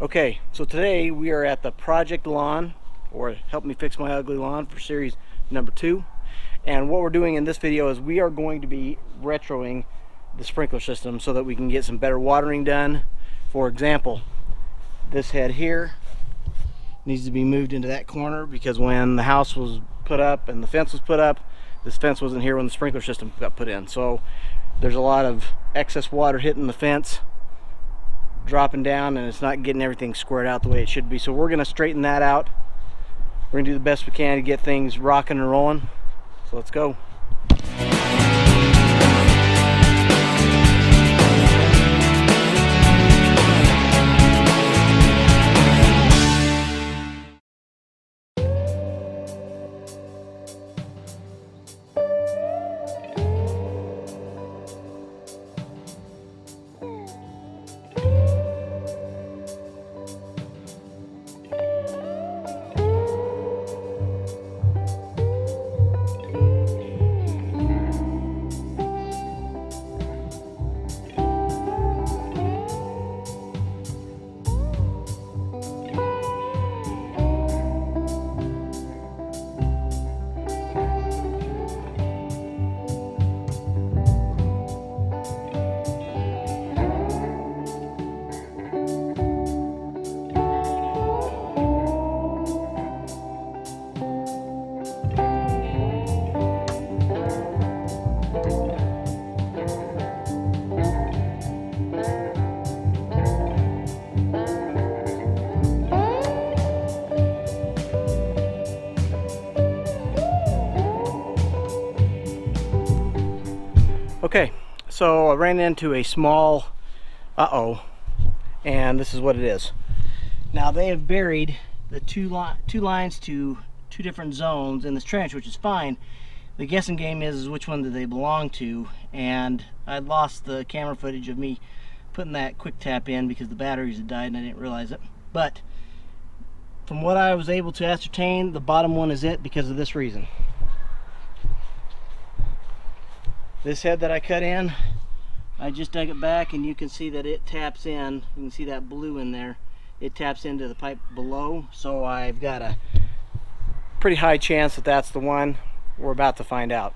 Okay, so today we are at the Project Lawn, or Help Me Fix My Ugly Lawn, for series number 2. And what we're doing in this video is we are going to be retroing the sprinkler system so that we can get some better watering done. For example, this head here needs to be moved into that corner because when the house was put up and the fence was put up, this fence wasn't here when the sprinkler system got put in. So there's a lot of excess water hitting the fence, dropping down, and it's not getting everything squared out the way it should be. So we're going to straighten that out. We're going to do the best we can to get things rocking and rolling. So let's go. Okay, so I ran into a small and this is what it is. Now they have buried the two lines to two different zones in this trench, which is fine. The guessing game is which one do they belong to, and I lost the camera footage of me putting that quick tap in because the batteries had died and I didn't realize it. But from what I was able to ascertain, the bottom one is it because of this reason. This head that I cut in, I just dug it back and you can see that it taps in. You can see that blue in there. It taps into the pipe below, so I've got a pretty high chance that that's the one. We're about to find out.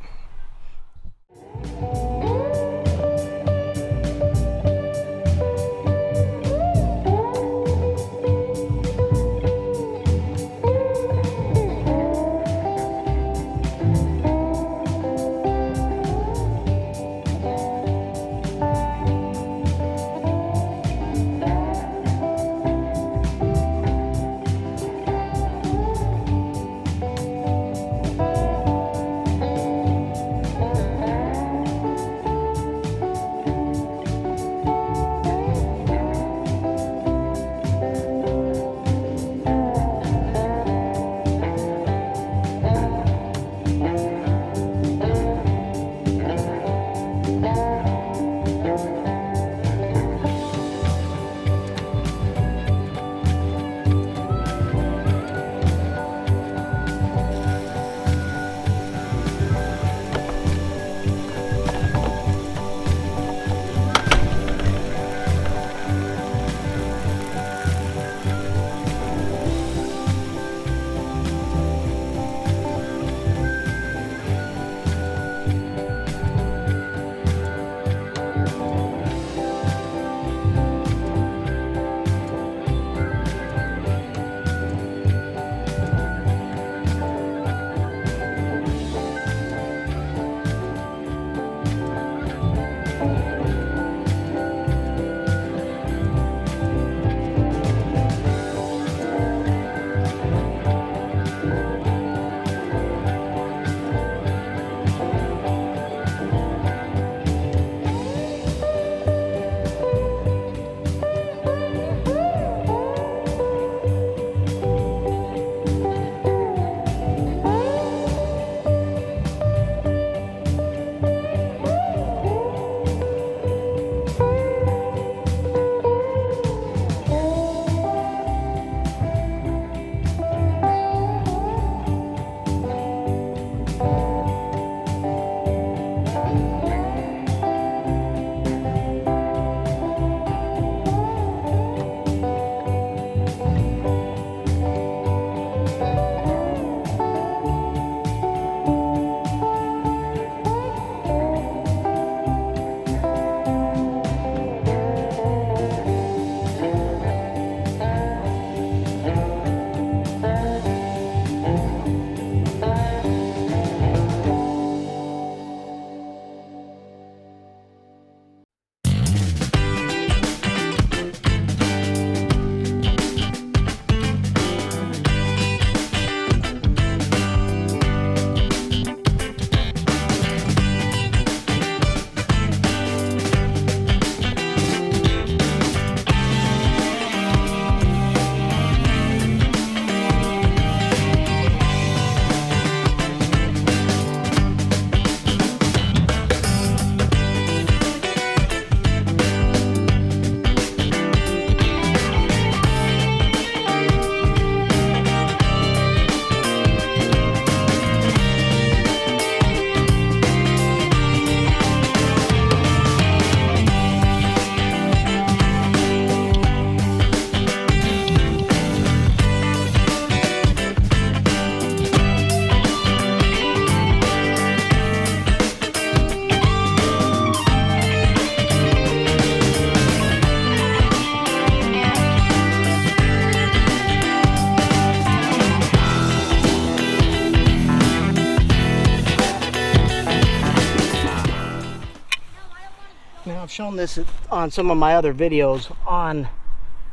this on some of my other videos on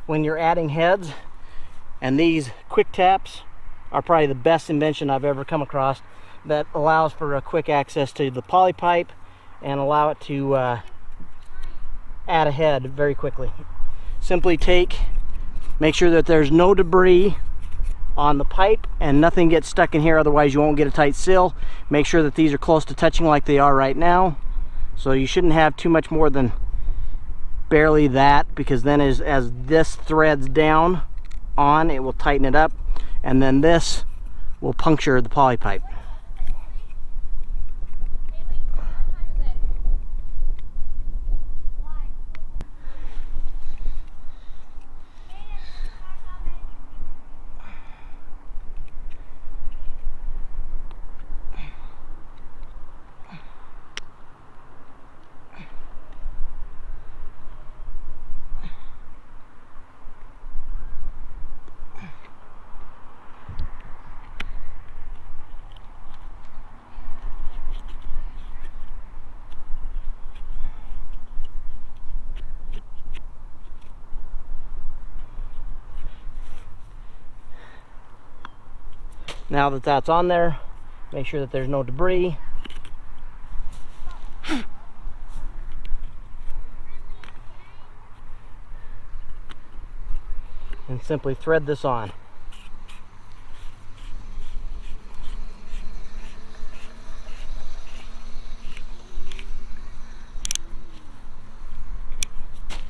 when you're adding heads, and these quick taps are probably the best invention I've ever come across that allows for a quick access to the poly pipe and allow it to add a head very quickly. Simply make sure that there's no debris on the pipe and nothing gets stuck in here, otherwise you won't get a tight seal. Make sure that these are close to touching like they are right now. So you shouldn't have too much more than barely that, because then as this threads down on, it will tighten it up, and then this will puncture the poly pipe. Now that that's on there, make sure that there's no debris. And simply thread this on.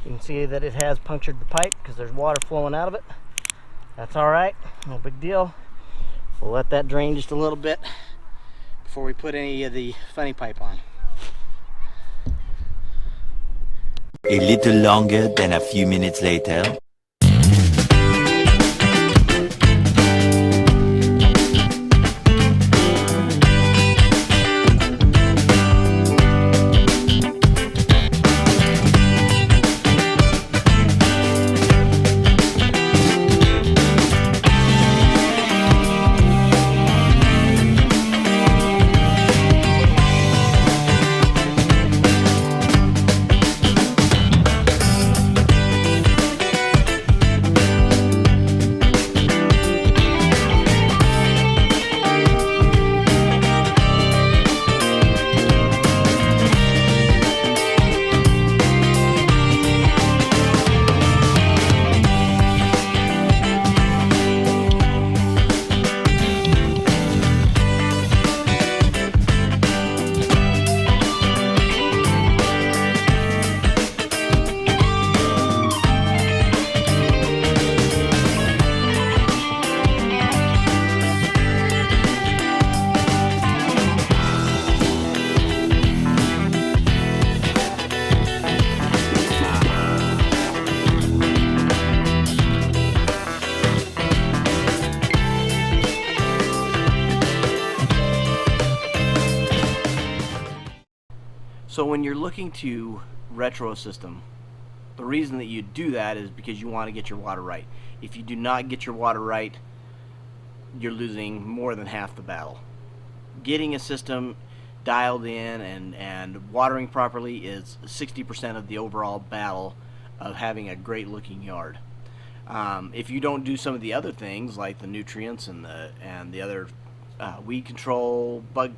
You can see that it has punctured the pipe because there's water flowing out of it. That's all right, no big deal. We'll let that drain just a little bit before we put any of the funny pipe on. A little longer than a few minutes later. So when you're looking to retro a system, the reason that you do that is because you want to get your water right. If you do not get your water right, you're losing more than half the battle. Getting a system dialed in and watering properly is 60% of the overall battle of having a great looking yard. If you don't do some of the other things like the nutrients and the other weed control, bug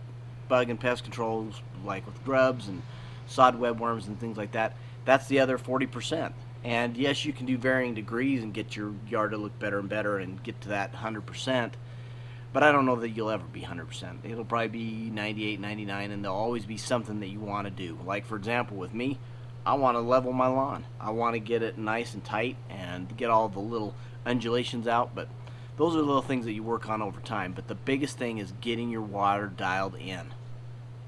and pest controls, like with grubs and sod webworms and things like that, that's the other 40%. And yes, you can do varying degrees and get your yard to look better and better and get to that 100%, but I don't know that you'll ever be 100%. It'll probably be 98, 99, and there'll always be something that you want to do. Like for example with me, I want to level my lawn. I want to get it nice and tight and get all the little undulations out, but those are the little things that you work on over time. But the biggest thing is getting your water dialed in.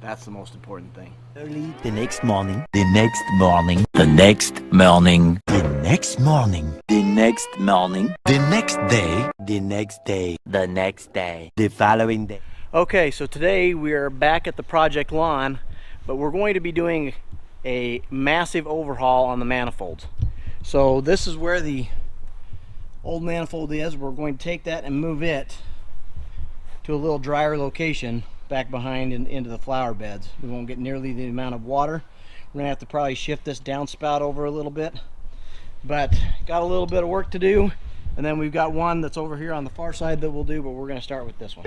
That's the most important thing. Early the next morning, the next morning, the next morning, the next morning, the next morning, the next day, the next day, the next day, the following day. Okay, so today we are back at the project lawn, but we're going to be doing a massive overhaul on the manifolds. So this is where the old manifold is. We're going to take that and move it to a little drier location back behind and into the flower beds. We won't get nearly the amount of water. We're gonna have to probably shift this downspout over a little bit, but got a little bit of work to do. And then we've got one that's over here on the far side that we'll do, but we're gonna start with this one.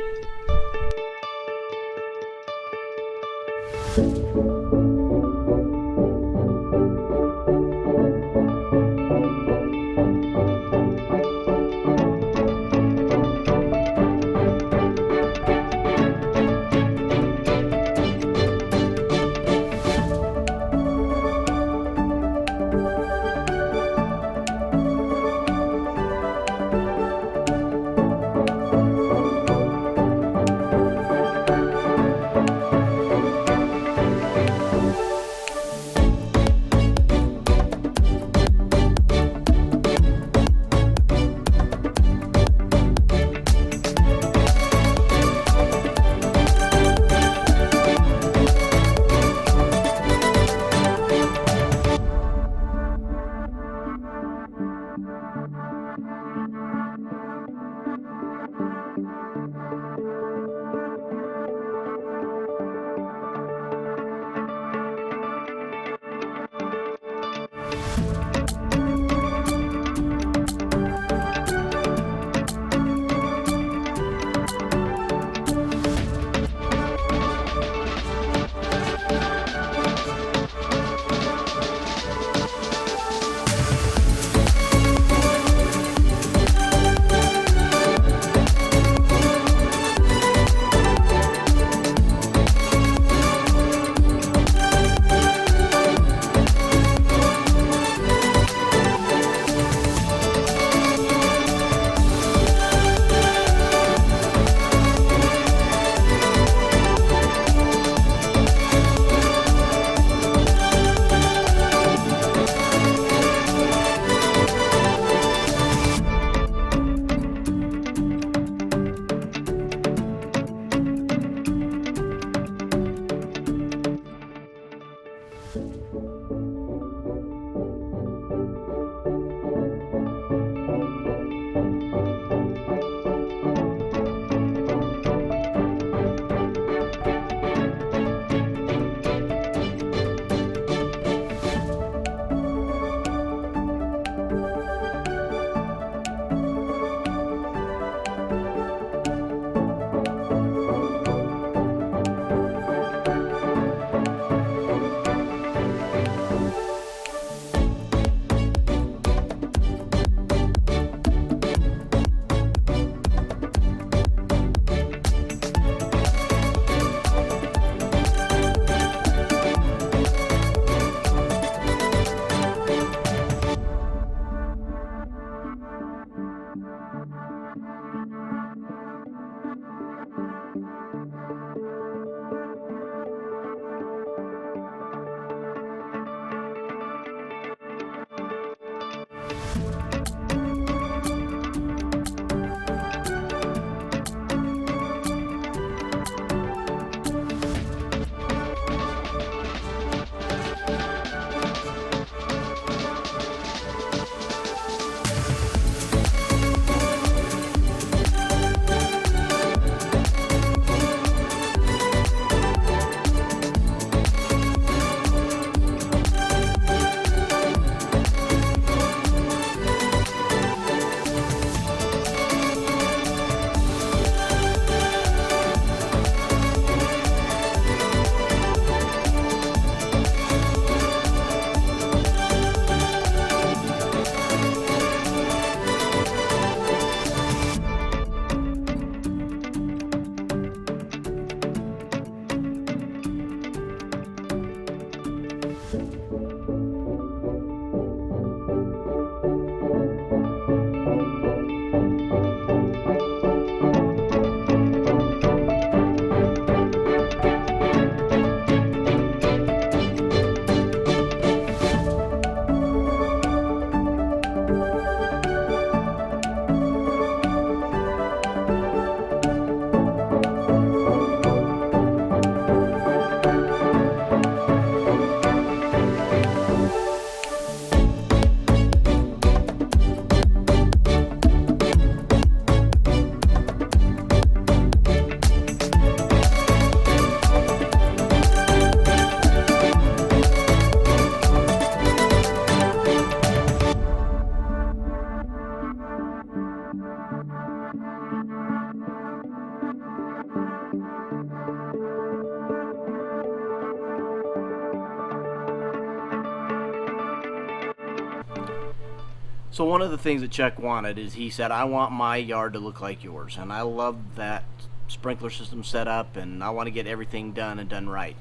So one of the things that Chuck wanted is he said, I want my yard to look like yours, and I love that sprinkler system set up, and I want to get everything done and done right.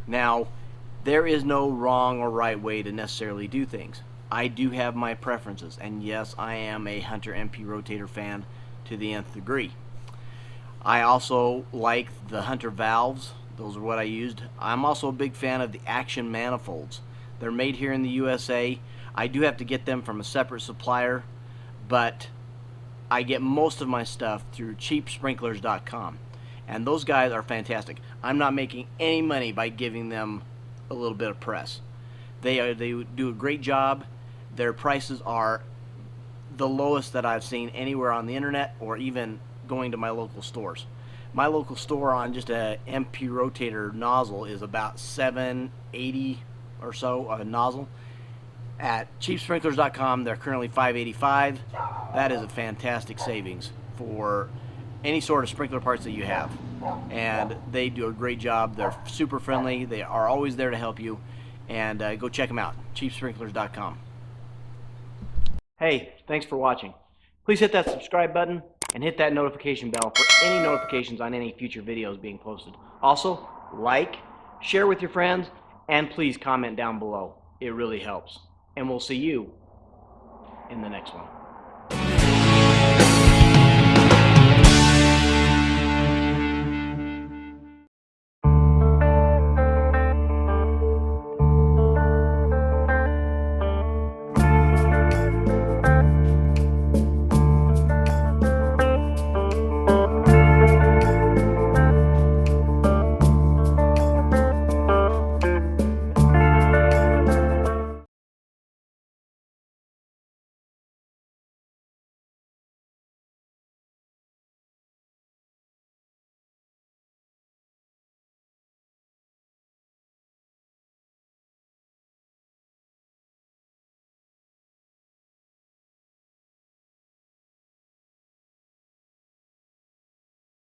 Now, there is no wrong or right way to necessarily do things. I do have my preferences, and yes, I am a Hunter MP rotator fan to the nth degree. I also like the Hunter valves. Those are what I used. I'm also a big fan of the Action Manifolds. They're made here in the USA. I do have to get them from a separate supplier, but I get most of my stuff through cheapsprinklers.com, and those guys are fantastic. I'm not making any money by giving them a little bit of press. They do a great job. Their prices are the lowest that I've seen anywhere on the internet or even going to my local stores. My local store on just a MP rotator nozzle is about $7.80 or so a nozzle. At cheapsprinklers.com, they're currently $5.85. That is a fantastic savings for any sort of sprinkler parts that you have, and they do a great job. They're super friendly. They are always there to help you, and go check them out, cheapsprinklers.com. Hey, thanks for watching. Please hit that subscribe button and hit that notification bell for any notifications on any future videos being posted. Also, like, share with your friends, and please comment down below. It really helps. And we'll see you in the next one.